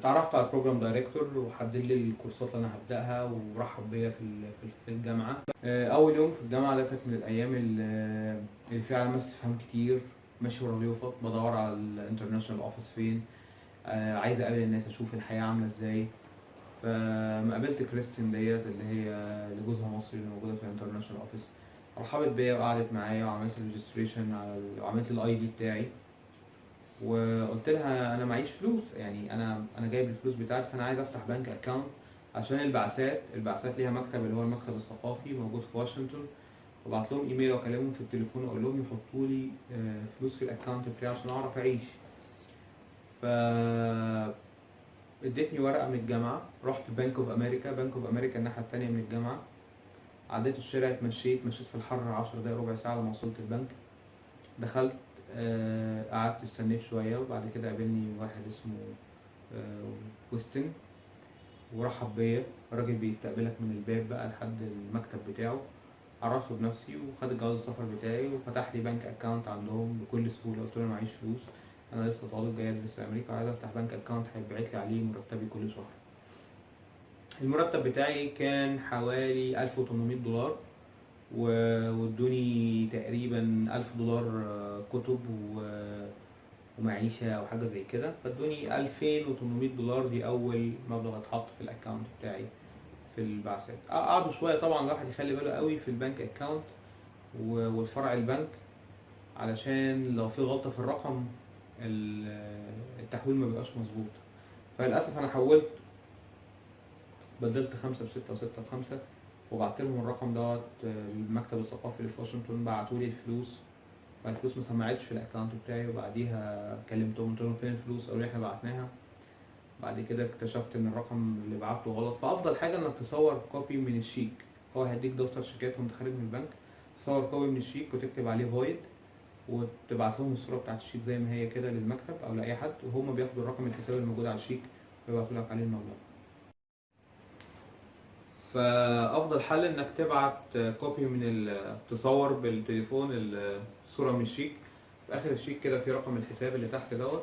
اتعرفت على البروجرام دايركتور وحدد لي الكورسات اللي انا هبداها ورحب بيا في الجامعه. اول يوم في الجامعه ده كانت من الايام اللي فيها علامات استفهام كتير. ماشي ورا اليوفط بدور على الانترناشونال اوفيس فين. عايز اقابل الناس اشوف الحياه عامله ازاي. فما قابلت كريستين ديت اللي هي اللي جوزها مصري اللي موجوده في الانترناشونال اوفيس. رحبت بيا وقعدت معايا وعملت الريجستريشن وعملت الاي دي بتاعي. وقلت لها انا معيش فلوس، يعني انا جايب الفلوس بتاعتي، فانا عايز افتح بنك اكاونت عشان البعثات ليها مكتب اللي هو المكتب الثقافي موجود في واشنطن. وابعت لهم ايميل واكلمهم في التليفون واقول لهم يحطوا لي فلوس في الاكاونت بتاعي عشان اعرف اعيش. ف ادتني ورقه من الجامعه، رحت بنك اوف امريكا الناحيه التانيه من الجامعه. عديت الشارع، مشيت في الحر 10 دقايق ربع ساعه لما وصلت البنك. دخلت، قعدت استنيت شوية وبعد كده قابلني واحد اسمه ويستن ورحب بيا. الراجل بيستقبلك من الباب بقى لحد المكتب بتاعه. عرفته بنفسي وخد جواز السفر بتاعي وفتح لي بنك اكاونت عندهم بكل سهولة. قلت له انا معيش فلوس، انا لسه طالب جاي ادرس في امريكا وعايز افتح بنك اكاونت هيتبعت لي عليه مرتبي كل شهر. المرتب بتاعي كان حوالي $1800 وادوني تقريبا $1000 كتب ومعيشة أو حاجة زي كده. فادوني $2800. دي أول مبلغ اتحط في الأكاونت بتاعي في البعثات. قعدوا شوية طبعا الواحد يخلي باله قوي في البنك أكاونت والفرع البنك، علشان لو في غلطة في الرقم التحويل ما بيبقاش مظبوط. فللأسف أنا حولت، بدلت 5 ب6 و6 ب5 وبعت لهم الرقم دوت المكتب الثقافي اللي في واشنطن. بعتولي الفلوس فالفلوس ما سمعتش في الاكونت بتاعي. وبعديها كلمتهم قلت لهم فين الفلوس، قالوا لي احنا بعتناها. بعد كده اكتشفت ان الرقم اللي بعته غلط. فافضل حاجه انك تصور كوبي من الشيك. هو هيديك دفتر شيكات وانت خارج من البنك، تصور كوبي من الشيك وتكتب عليه فويد وتبعت لهم الصوره بتاعت الشيك زي ما هي كده للمكتب او لاي حد، وهم بياخدوا الرقم الحسابي الموجود على الشيك ويبعتوا لك عليه المبلغ. فافضل حل انك تبعت كوبي تصور بالتليفون الصوره من الشيك. في اخر الشيك كده في رقم الحساب اللي تحت دوت،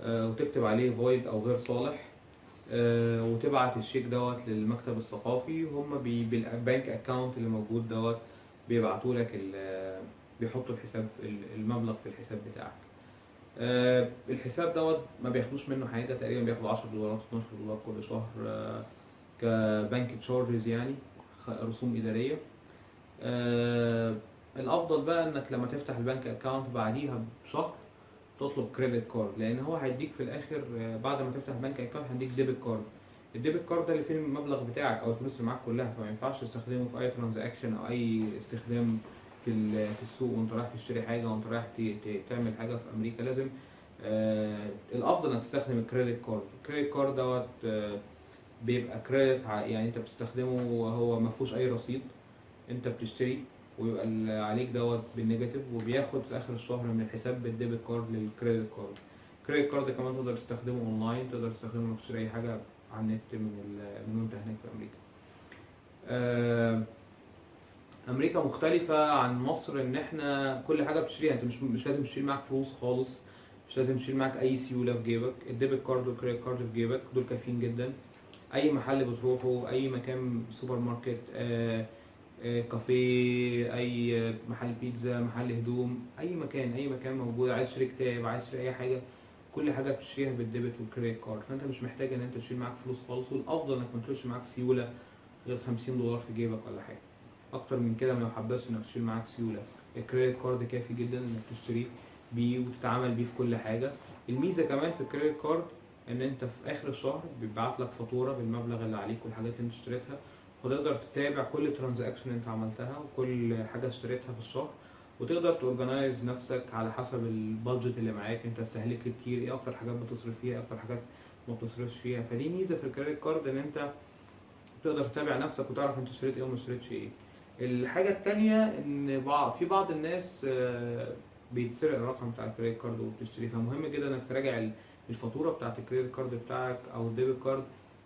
وتكتب عليه فويد او غير صالح. وتبعت الشيك دوت للمكتب الثقافي وهم بالبنك اكاونت اللي موجود دوت بيبعتوا لك بيحطوا الحساب المبلغ في الحساب بتاعك. الحساب دوت ما بياخدوش منه حاجه، تقريبا بياخدوا $10 $12 كل شهر كبنك تشارجز، يعني رسوم اداريه. الافضل بقى انك لما تفتح البنك اكاونت بعديها بشهر تطلب كريدت كارد، لان هو هيديك في الاخر بعد ما تفتح بنك اكاونت هيديك ديبت كارد. الديبت كارد ده اللي فيه المبلغ بتاعك او الفلوس اللي معاك كلها، فما ينفعش تستخدمه في اي ترانزاكشن او اي استخدام في السوق وانت رايح تشتري حاجه وانت رايح تعمل حاجه في امريكا. لازم الافضل انك تستخدم الكريدت كارد. الكريدت كارد دوت بيبقى كريدت، يعني انت بتستخدمه وهو ما فيهوش اي رصيد. انت بتشتري ويبقى اللي عليك دوت بالنيجاتيف وبياخد في اخر الشهر من الحساب بالديبت كارد للكريدت كارد. الكريدت كارد كمان تقدر تستخدمه اونلاين، تقدر تستخدمه انك تشتري اي حاجه على النت من وانت هناك في امريكا. امريكا مختلفه عن مصر ان احنا كل حاجه بتشتريها انت مش لازم تشيل معاك فلوس خالص، مش لازم تشيل معاك اي سيوله في جيبك. الديبت كارد والكريدت كارد في جيبك دول كافيين جدا. اي محل بتروحه، اي مكان، سوبر ماركت، كافيه، اي محل بيتزا، محل هدوم، اي مكان موجود، عايز تشتري كتاب، عايز تشتري اي حاجه، كل حاجه بتشتريها بالديبت والكريدت كارد. فانت مش محتاج ان انت تشيل معاك فلوس خالص، والافضل انك ما تشيلش معاك سيوله غير $50 في جيبك ولا حاجه. اكتر من كده ما يحبذش انك تشيل معاك سيوله. الكريدت كارد كافي جدا انك تشتري بيه وتتعامل بيه في كل حاجه. الميزه كمان في الكريدت كارد ان انت في اخر الشهر بيبعت لك فاتوره بالمبلغ اللي عليك والحاجات اللي انت اشتريتها، وتقدر تتابع كل ترانزاكشن انت عملتها وكل حاجه اشتريتها في الشهر، وتقدر تورجنايز نفسك على حسب البادجت اللي معاك. انت استهلكت كتير، ايه اكتر حاجات بتصرف فيها، اكتر حاجات ما بتصرفش فيها. فدي ميزه في الكريدت كارد ان انت تقدر تتابع نفسك وتعرف انت اشتريت ايه وما اشتريتش ايه. الحاجه التانيه ان في بعض الناس بيتسرق الرقم بتاع الكريدت كارد وبتشتري، فمهم جدا انك تراجع الفاتوره بتاعت الكريدت كارد بتاعك او الديبت كارد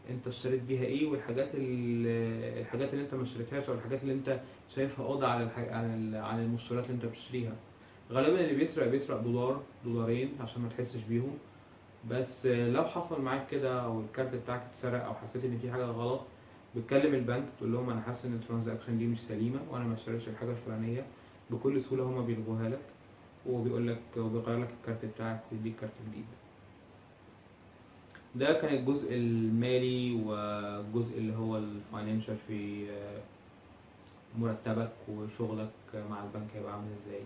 انت اشتريت بيها ايه، الحاجات اللي انت ما اشتريتهاش او الحاجات اللي انت شايفها قاضي على المشتريات اللي انت بتشتريها. غالبا اللي بيسرق $1 $2 عشان ما تحسش بيهم. بس لو حصل معاك كده او الكارت بتاعك اتسرق او حسيت ان في حاجه غلط، بتكلم البنك تقول لهم انا حاسس ان الترانزاكشن دي مش سليمه وانا ما اشتريتش الحاجه الفلانيه، بكل سهوله هما بيلغوها لك، وبيقول لك وبيغير لك الكارت بتاعك ويديك كارت جديد. ده كان الجزء المالي والجزء اللي هو الفاينانشال في مرتبك وشغلك مع البنك هيبقى عامل ازاي.